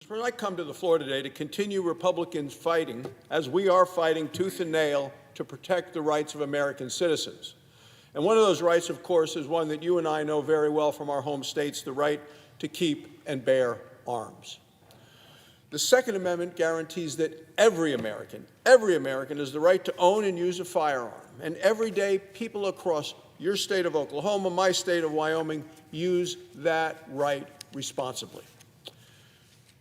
When I come to the floor today to continue Republicans fighting, as we are fighting tooth and nail, to protect the rights of American citizens. And one of those rights, of course, is one that you and I know very well from our home states, the right to keep and bear arms. The Second Amendment guarantees that every American has the right to own and use a firearm. And every day, people across your state of Oklahoma, my state of Wyoming, use that right responsibly.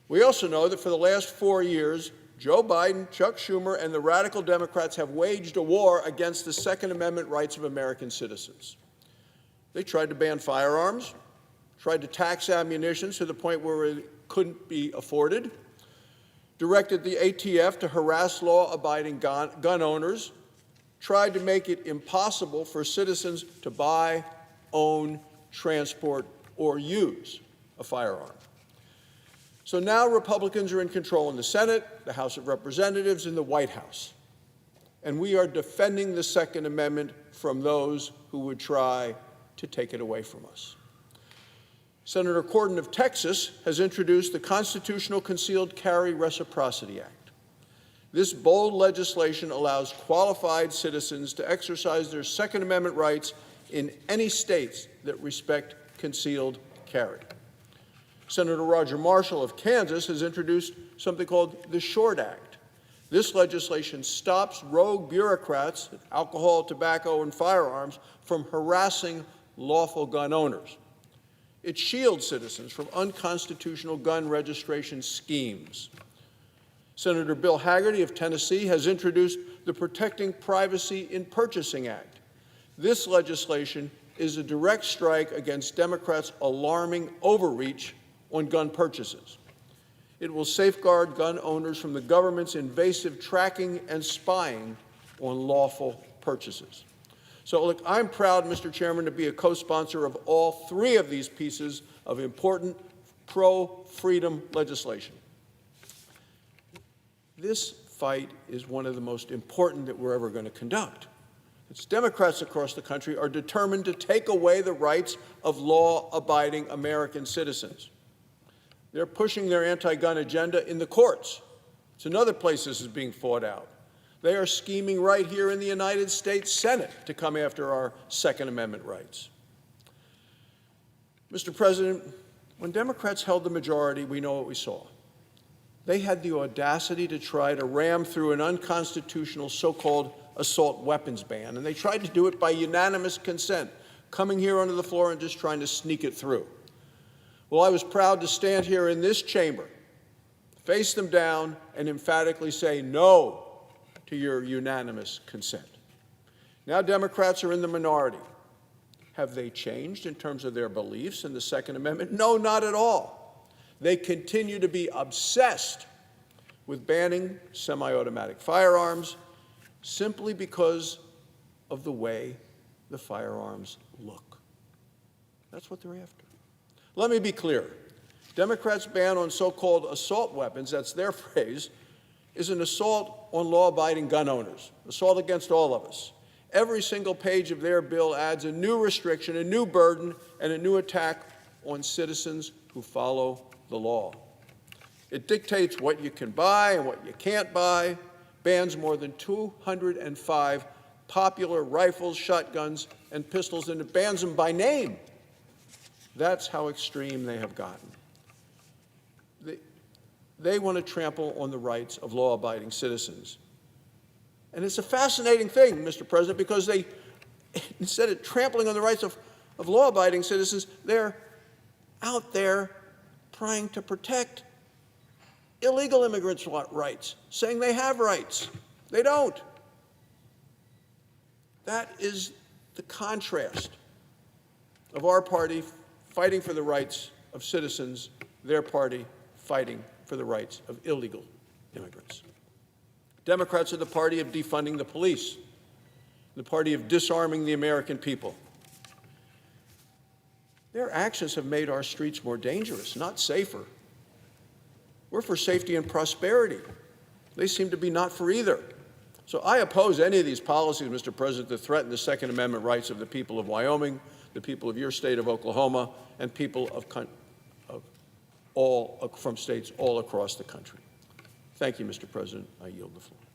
We also know that for the last 4 years, Joe Biden, Chuck Schumer, and the radical Democrats have waged a war against the Second Amendment rights of American citizens. They tried to ban firearms, tried to tax ammunition to the point where it couldn't be afforded, directed the ATF to harass law-abiding gun owners, tried to make it impossible for citizens to buy, own, transport, or use a firearm. So now Republicans are in control in the Senate, the House of Representatives, and the White House. And we are defending the Second Amendment from those who would try to take it away from us. Senator Corden of Texas has introduced the Constitutional Concealed Carry Reciprocity Act. This bold legislation allows qualified citizens to exercise their Second Amendment rights in any states that respect concealed carry. Senator Roger Marshall of Kansas has introduced something called the SHORT Act. This legislation stops rogue bureaucrats, alcohol, tobacco, and firearms, from harassing lawful gun owners. It shields citizens from unconstitutional gun registration schemes. Senator Bill Hagerty of Tennessee has introduced the Protecting Privacy in Purchasing Act. This legislation is a direct strike against Democrats' alarming overreach on gun purchases. It will safeguard gun owners from the government's invasive tracking and spying on lawful purchases. So look, I'm proud, Mr. Chairman, to be a co-sponsor of all three of these pieces of important pro-freedom legislation. This fight is one of the most important that we're ever going to conduct. It's Democrats across the country are determined to take away the rights of law-abiding American citizens. They're pushing their anti-gun agenda in the courts. It's another place this is being fought out. They are scheming right here in the United States Senate to come after our Second Amendment rights. Mr. President, when Democrats held the majority, we know what we saw. They had the audacity to try to ram through an unconstitutional so-called assault weapons ban, and they tried to do it by unanimous consent, coming here onto the floor and just trying to sneak it through. Well, I was proud to stand here in this chamber, face them down, and emphatically say no to your unanimous consent. Now Democrats are in the minority. Have they changed in terms of their beliefs in the Second Amendment? No, not at all. They continue to be obsessed with banning semi-automatic firearms simply because of the way the firearms look. That's what they're after. Let me be clear. Democrats' ban on so-called assault weapons, that's their phrase, is an assault on law-abiding gun owners, assault against all of us. Every single page of their bill adds a new restriction, a new burden, and a new attack on citizens who follow the law. It dictates what you can buy and what you can't buy, bans more than 205 popular rifles, shotguns, and pistols, and it bans them by name. That's how extreme they have gotten. They want to trample on the rights of law-abiding citizens. And it's a fascinating thing, Mr. President, because they, instead of trampling on the rights of law-abiding citizens, they're out there trying to protect illegal immigrants' rights, saying they have rights. They don't. That is the contrast of our party fighting for the rights of citizens, their party fighting for the rights of illegal immigrants. Democrats are the party of defunding the police, the party of disarming the American people. Their actions have made our streets more dangerous, not safer. We're for safety and prosperity. They seem to be not for either. So I oppose any of these policies, Mr. President, that threaten the Second Amendment rights of the people of Wyoming, the people of your state of Oklahoma, and people of from states all across the country. Thank you, Mr. President. I yield the floor.